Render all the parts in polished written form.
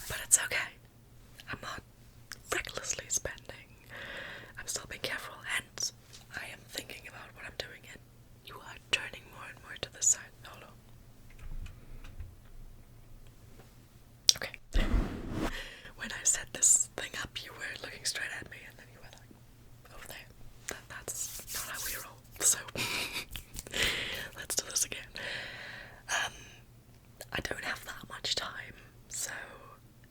But it's okay. I'm not recklessly spending. I'm still being careful, and I am thinking about what I'm doing, and you are turning more and more to this side. Hold on. Okay. When I set this thing up, you were looking straight at me, and then you were like, over there. That's not how we roll. So, let's do this again. I don't have that much time, so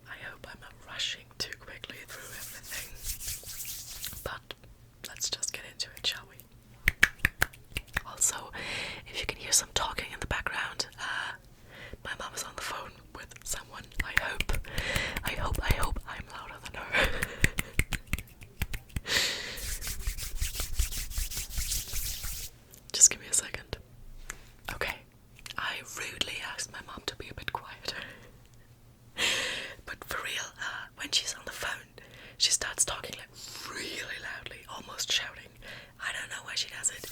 I hope I'm not rushing too quickly through everything. But let's just get into it, shall we? Also, if you can hear some talking in the background, my mom is on the phone with someone. I hope I'm louder than her. Just give me a second. Okay, I rudely asked my mom to be a bit quieter. But for real, when she's on the phone, she starts talking like really loudly, almost shouting. I don't know why she does it.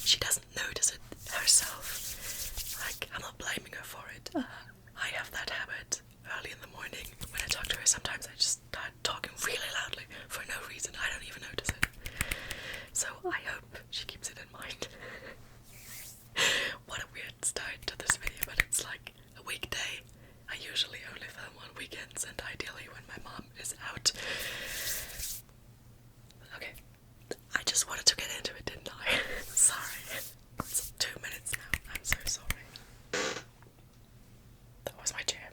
She doesn't notice it herself. Like, I'm not blaming her for it. I have that habit early in the morning. When I talk to her, sometimes I just start talking really loudly for no reason. I don't even notice it. So I hope she keeps it in mind. What a weird start to this video, but it's like a weekday. I usually only film on weekends, and ideally when my mom is out. Okay, I just wanted to get into it, didn't I? Sorry. It's 2 minutes now. I'm so sorry. That was my chair.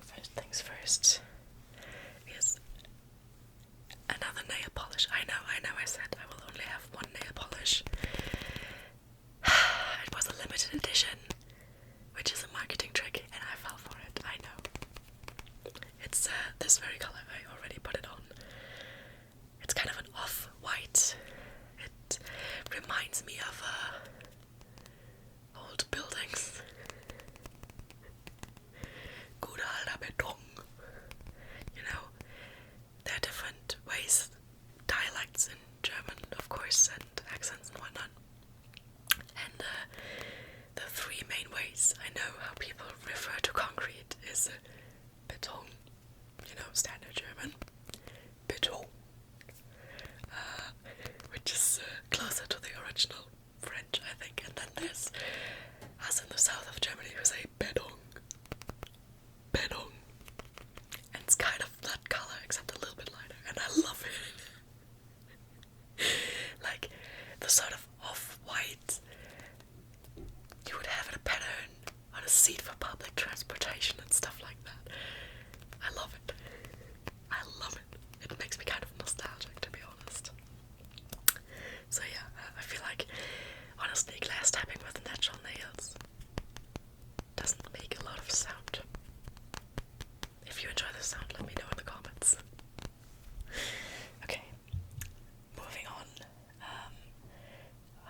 First things first is another nail polish. I know, I said I will only have one nail polish. It was a limited edition, which is a marketing trick, and I fell for it, I know. It's this very color. I already put it on. It's kind of an off-white. It reminds me of old buildings. Gute alter Beton. You know, there are different ways, dialects in German, of course, and accents and whatnot. And the three main ways I know how people refer to concrete is Beton, you know, standard German, Beton, which is closer to the original French, I think. And then there's us in the south of Germany who say Beton, Beton, and it's kind of that color except a little bit lighter, and I love it. Like the sort of off-white you would have in a pattern on a seat for public transportation and stuff like that. I love it. I love it. It makes me kind of nostalgic, to be honest. So yeah, I feel like, honestly, glass tapping with natural nails doesn't make a lot of sound. If you enjoy the sound, let me know in the comments. Okay, moving on.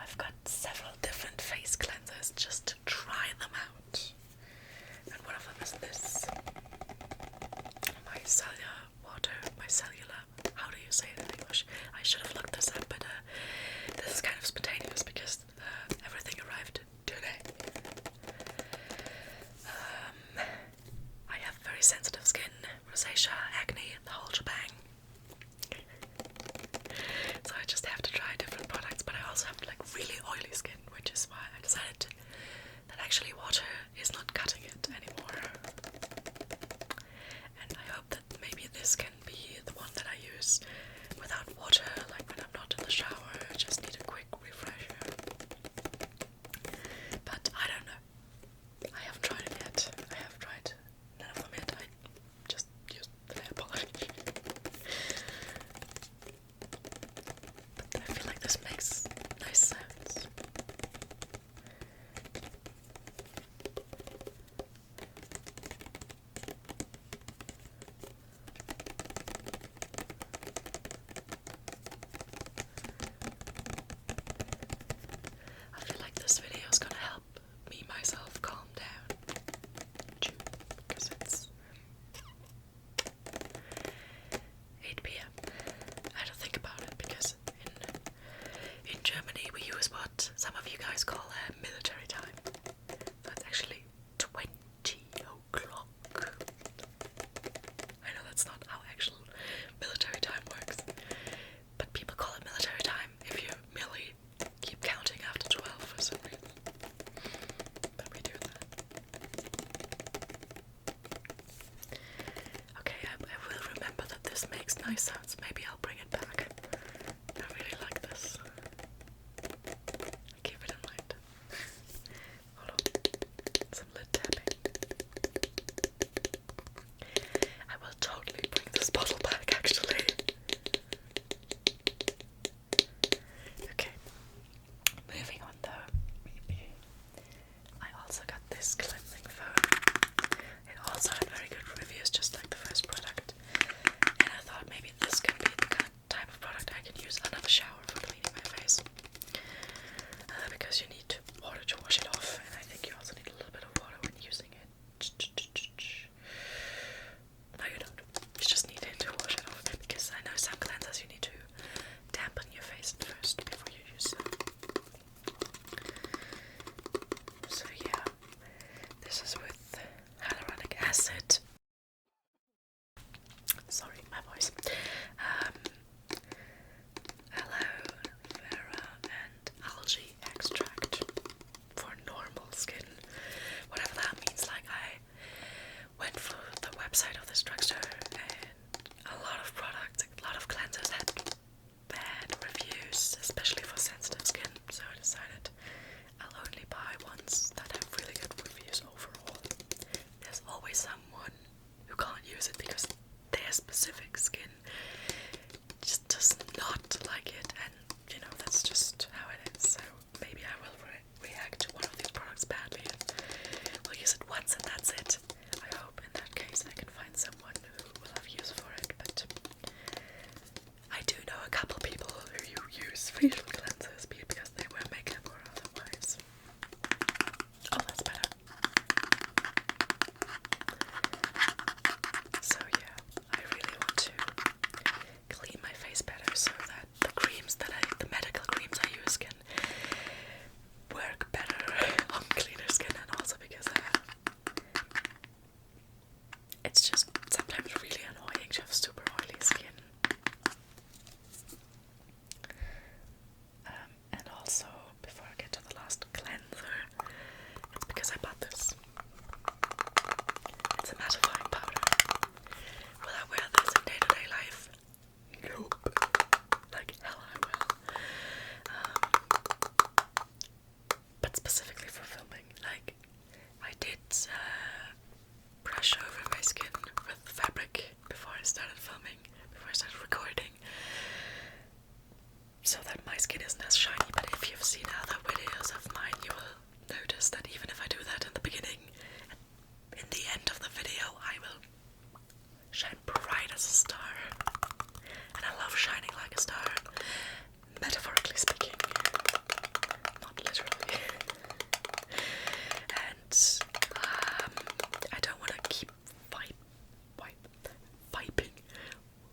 I've got several different face cleansers just to try them out. And one of them is this. Micellar, how do you say it in English? I should have looked this up, but this is kind of spontaneous because everything arrived today. I have very sensitive skin, rosacea, acne, the whole shebang. So I just have to try different products, but I also have like really oily skin, which is why I decided that actually water is not cutting it anymore. And I hope that maybe this can be the one that I use without water, like when I'm not in the shower. I just need a quick refresher. But I don't know. I haven't tried it yet. I have tried none of them yet. I just used the nail polish. But I feel like this makes nice sounds. I feel like this video is gonna help me myself calm down because it's 8 p.m. I had to think about it because in guys call military time. That's actually 20 o'clock. I know that's not how actual military time works, but people call it military time if you merely keep counting after 12 for some reason. But we do that. Okay, I will remember that this makes nice sounds. Maybe I'll bring it back. I really like this. Keep it in mind. Hold on. Some lid tapping. I will totally bring this bottle back, actually. Okay. Moving on though. I also got this cleansing foam. It also had very good reviews, just like the first product. And I thought maybe this could be the kind of type of product I can use under the shower for cleaning my face. Because you need water to wash it off, and I think you also need a little bit of water when using it. No, you don't. You just need it to wash it off, because I know some cleansers you need to dampen your face first before you use them. So yeah, this is with hyaluronic acid. Sorry, my voice. Aloe vera and algae extract for normal skin, whatever that means. Like, I went through the website of this drugstore, and a lot of products, a lot of cleansers had bad reviews, especially for sensitive skin. So I decided I'll only buy ones that have really good reviews overall. There's always someone who can't use it because their specific skin just does not like it, and you know, that's just how it is. So maybe I will react to one of these products badly and will use it once and that's it. I hope in that case I can find someone who will have use for it, but I do know a couple people who use facial cleansers, be it because they wear makeup or otherwise. Oh, that's better. So yeah, I really want to clean my face better so that the creams the medical creams I use can work better on cleaner skin, and also because it's just sometimes really annoying to have super oily skin. And also, before I get to the last cleanser, it's because I bought this. It's a mattifying powder. Will I wear this in day-to-day life? Nope. Like hell I will. But specifically for filming, like, I did brush over my skin with fabric before I started filming, before I started recording, so that my skin isn't as shiny. But if you've seen other videos of mine, you will notice that even if I do that in the beginning, in the end of the video, I will shine bright as a star. And I love shining like a star, metaphorically speaking, not literally. And I don't want to keep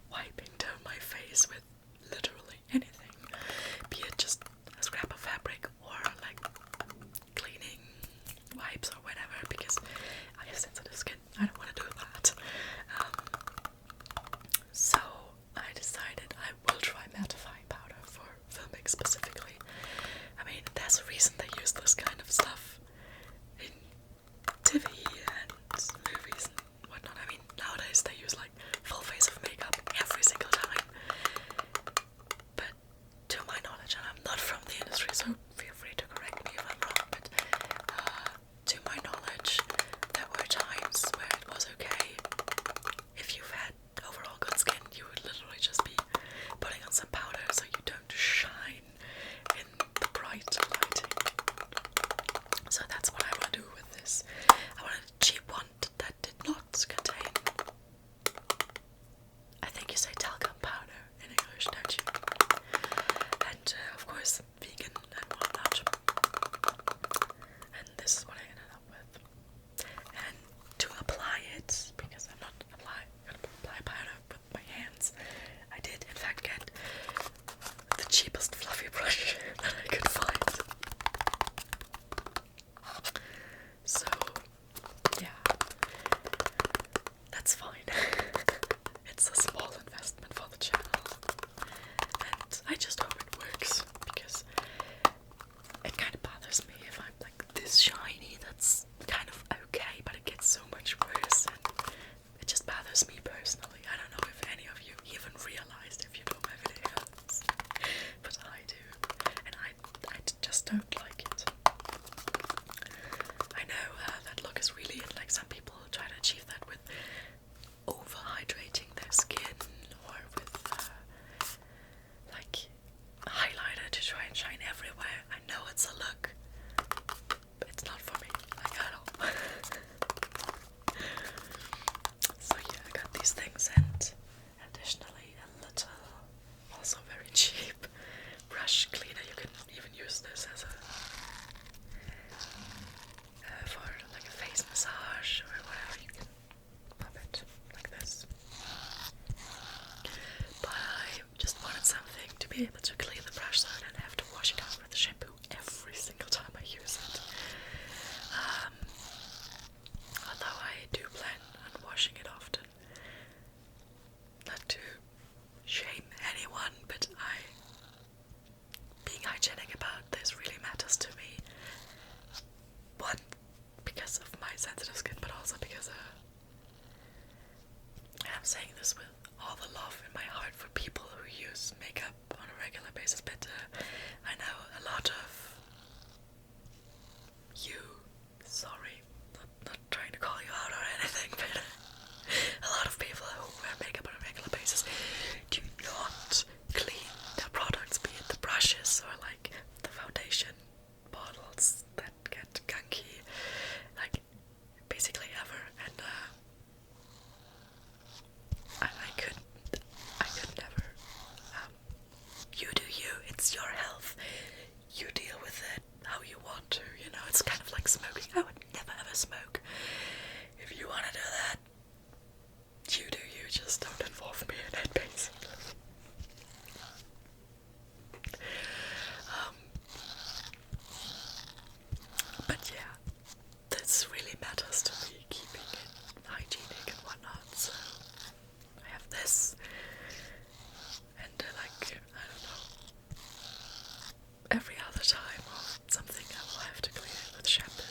wiping down my face with literally anything, be it just a scrap of fabric or like cleaning wipes or whatever, because I have sensitive skin. I don't want to do that. So I decided I will try mattifying powder for filming specifically. I mean, there's a reason they use this kind of stuff in TV and movies and whatnot. I mean, nowadays they use like full face of makeup every single time. But to my knowledge, and I'm not from the industry, so feel free to correct me if I'm wrong, but to my knowledge, there were times where it was okay. If you've had overall good skin, you would literally just be putting on some powder so you don't shine in the bright lighting. So that's what I want to do with this. I wanted a cheap one that did not contain, I think you say talcum powder in English, don't you? And of course vegan and whatnot. And this is what I ended up with. And to apply it, because I'm not gonna apply powder with my hands, I did in fact get the cheapest fluffy brush that I could find. don't like it. I know that look is really, like some people try to achieve that with overhydrating their skin or with like highlighter to try and shine everywhere. I know it's a look, but it's not for me, like at all. So yeah, I got these things, and additionally a little, also very cheap brush cleaner. You can even use this as a for like a face massage or whatever. You can pop it like this. But I just wanted something to be able to clean the brush so I don't have to wash it out with the shampoo every single time I use it. Although I do plan on washing it often. Not to shame anyone, but being hygienic about this really matters to me. One, because of my sensitive skin, but also because and I'm saying this with all the love in my heart for people who use makeup on a regular basis, but I know a lot of you, sorry, not trying to call you out or anything, but a lot of people who wear makeup on a regular basis do not clean their products, be it the brushes or like the foundation bottles that get gunky, like basically ever. And I could never. You do you, it's your health. You deal with it how you want to, you know, it's kind of like smoking. I would never ever smoke. If you want to do that, you do you, just don't involve me in it, basically. But yeah, this really matters to me, keeping it hygienic and whatnot, so I have this, and like, I don't know, every other time or something I will have to clean it with shampoo.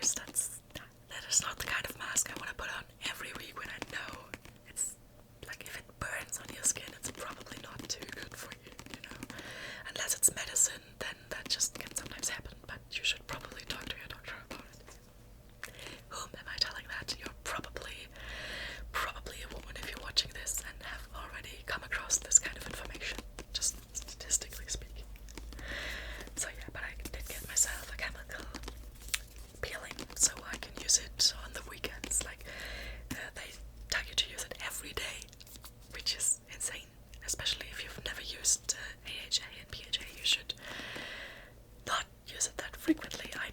course, that is not the kind of mask I want to put on every week when I know it's like if it burns on your skin, it's probably not too good for you, you know. Unless it's medicine, then that just can sometimes happen, but you should probably talk to your doctor about it. Whom am I telling that? You're probably a woman if you're watching this and have already come across this kind of information, just statistically speaking. So yeah, but I did get myself a chemical peeling so I can use it on the weekends. Like, they tell you to use it every day, which is insane, especially if you've never used AHA and PHA. You should not use it that frequently. I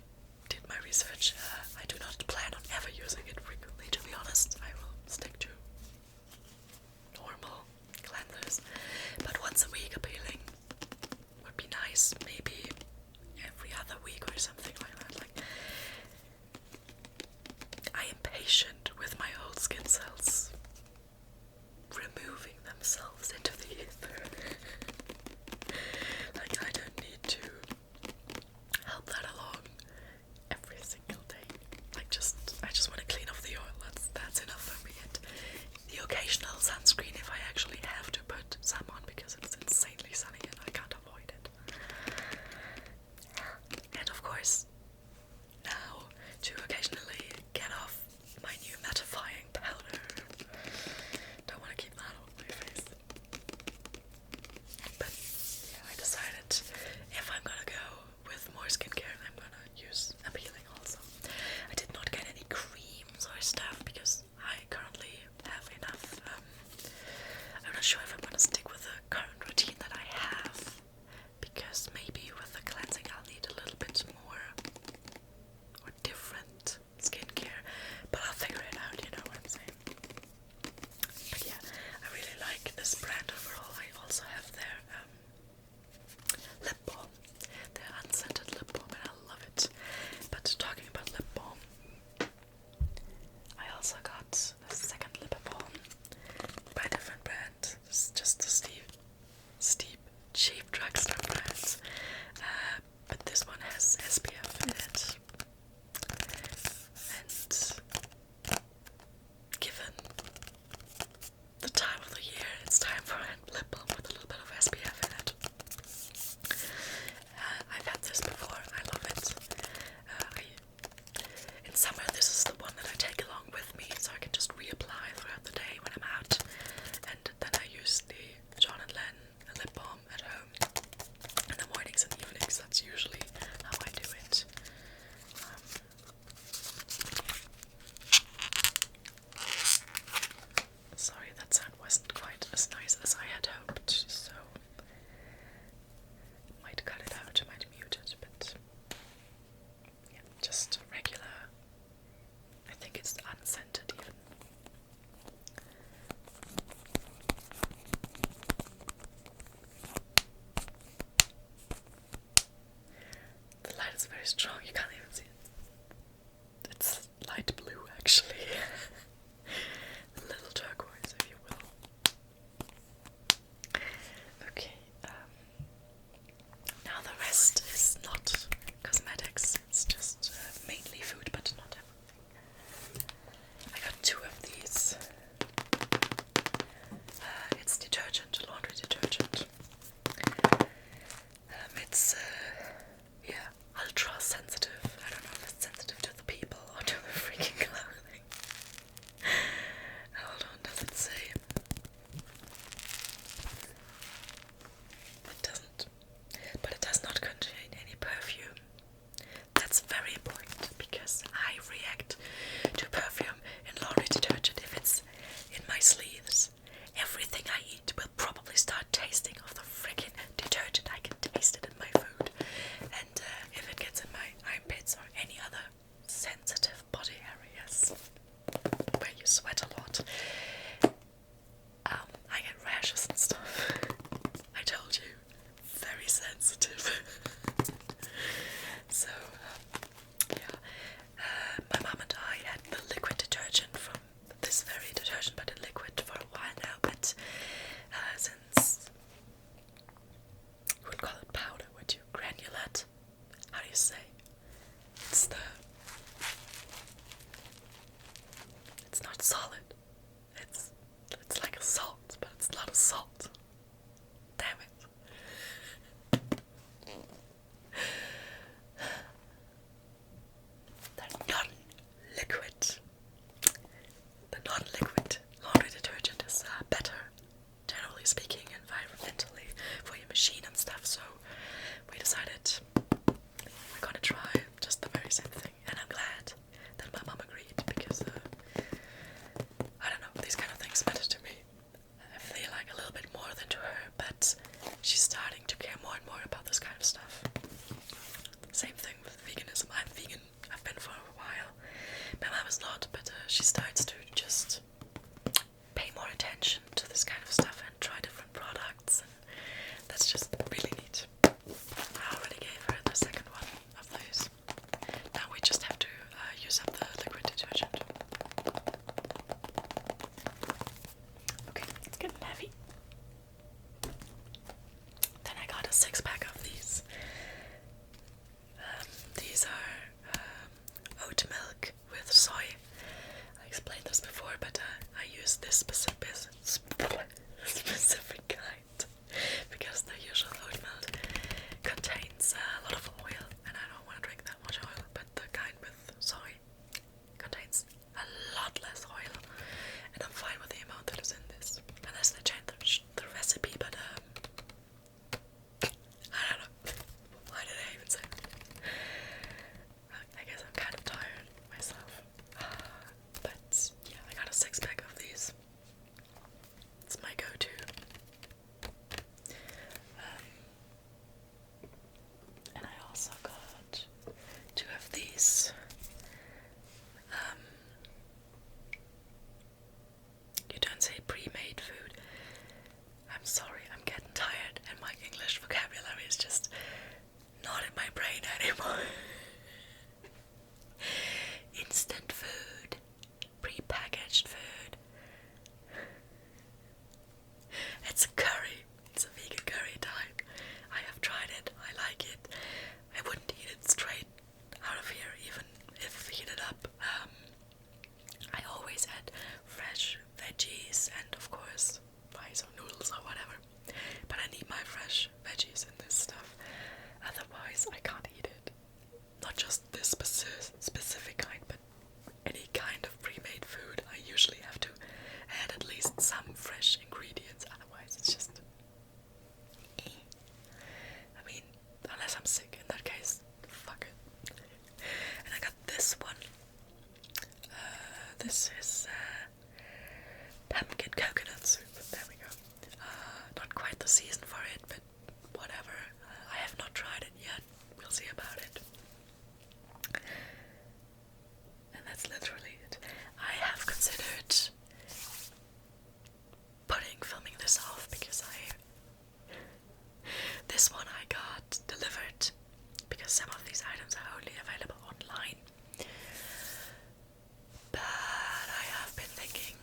did my research. I do not plan on ever using it frequently, to be honest. I will stick to normal cleansers, but once a week a peeling would be nice. Maybe every other week or something like that. Like, I am patient with my old skin cells removing themselves into the ether. Like, I don't need to help that along every single day. Like, I just want to clean off the oil. That's enough for me. And the occasional sunscreen if I actually have to put some on because it's insanely sunny and I can't avoid it. And of course, now to occasionally get off my new mattifying powder. Don't want to keep that on my face. But yeah, I decided if I'm gonna go with more skincare, I'm gonna use a peeling also. I did not get any creams or stuff because I currently have enough. I'm not sure if I'm gonna stick with the current routine that I have, because maybe with the cleansing I'll need a little bit more or different skincare, but I'll figure it out, you know what I'm saying. But yeah, I really like this brand overall. I also have their lip balm, their unscented lip balm, and I love it. But talking about lip balm, I also got a second lip balm by a different brand. It's just the steep, cheap drugstore brands. But this one has SPF in it. And given the time of the year, it's time for a lip balm with a little bit of SPF in it. I've had this before. I love it. In summer, this is the one that I take along with me, so I can just reapply throughout the day when I'm out. And then I use the John & Len lip balm at home in the mornings and evenings. That's usually how I do it. Sorry, that sound wasn't quite as nice as I had hoped, so might cut it out, might mute it, but yeah, just regular. I think it's unscented even. The light is very strong, you can't even see it. It's light blue actually. A little turquoise, if you will. Okay, now the rest is not cosmetics, it's just mainly food, but not everything. I got 2 of these. It's detergent, laundry detergent. It's yeah, ultra sensitive. I don't know if it's sensitive to the people or to the freaking clothing. Hold on, does it say? It doesn't. But it does not contain any perfume. That's very important because I react to perfume in laundry detergent if it's in my sleeves. Everything I eat will probably start tasting of the freaking detergent. I can taste it in my food. And if it gets in my armpits or any other sensitive body areas where you sweat a lot, I get rashes and stuff. I told you, very sensitive. So, yeah. solid. It's like a salt, but it's not a salt. Damn it. The non-liquid. The non-liquid laundry detergent is better, generally speaking, environmentally for your machine and stuff. So we decided we're gonna try just the very same thing, and I'm glad that my mom agreed because I don't know, these kind of things matter to me. I feel like a little bit more than to her, but she's starting to care more and more about this kind of stuff. Same thing with veganism. I'm vegan. I've been for a while. My mom is not, but she starts to just pay more attention to this kind of stuff and try different products, and that's just really neat. I already gave her the second one of those. Now we just have to use up the liquid detergent. Okay, it's getting heavy. Then I got a 6-pack of these. These are oat milk with soy. I explained this before, but I use this specific kind because the usual oat milk contains a lot of oil, and I don't want to drink that much oil, but the kind with soy contains a lot less oil, and I'm fine with the amount that is in this, unless they change the recipe, but I don't know. Why did I even say that? I guess I'm kind of tired myself. But yeah, I got a 6-pack of these. It's my go-to. And I also got 2 of these. You don't say pre-made food. I'm sorry, I'm getting tired, and my English vocabulary is just not in my brain anymore. Instant food, pre-packaged food. It's a curry. It's a vegan curry type. I have tried it. I like it. I wouldn't eat it straight out of here, even if heated up. I always add fresh veggies and, of course, rice or noodles or whatever. But I need my fresh veggies in this stuff. Otherwise, I can't eat it. Not just this specific kind, but any kind of pre-made food. I usually have to add at least some fresh ingredients. Otherwise, it's just... I mean, unless I'm sick, in that case, fuck it. And I got this one. This is pumpkin coconut soup. There we go. Not quite the season for it, but whatever. I have not tried it yet. We'll see about it. And that's literally it. I have considered filming this off because this one I got delivered because some of these items are only available online. But I have been thinking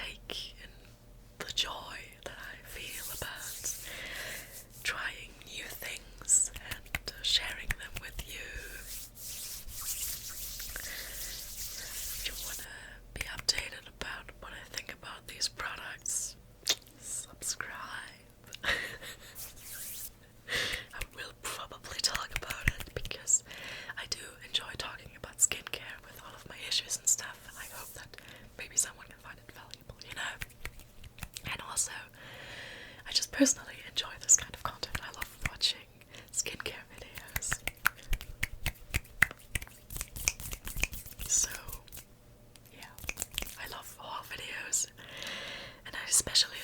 take in the joy that I feel about trying new things and sharing them with you. If you want to be updated about what I think about these products, subscribe. I will probably talk about it because I do enjoy talking about skincare with all of my issues and stuff, and I hope that maybe someone can find it valuable, you know? And also, I just personally enjoy this kind of content. I love watching skincare videos. So, yeah, I love haul videos, and I especially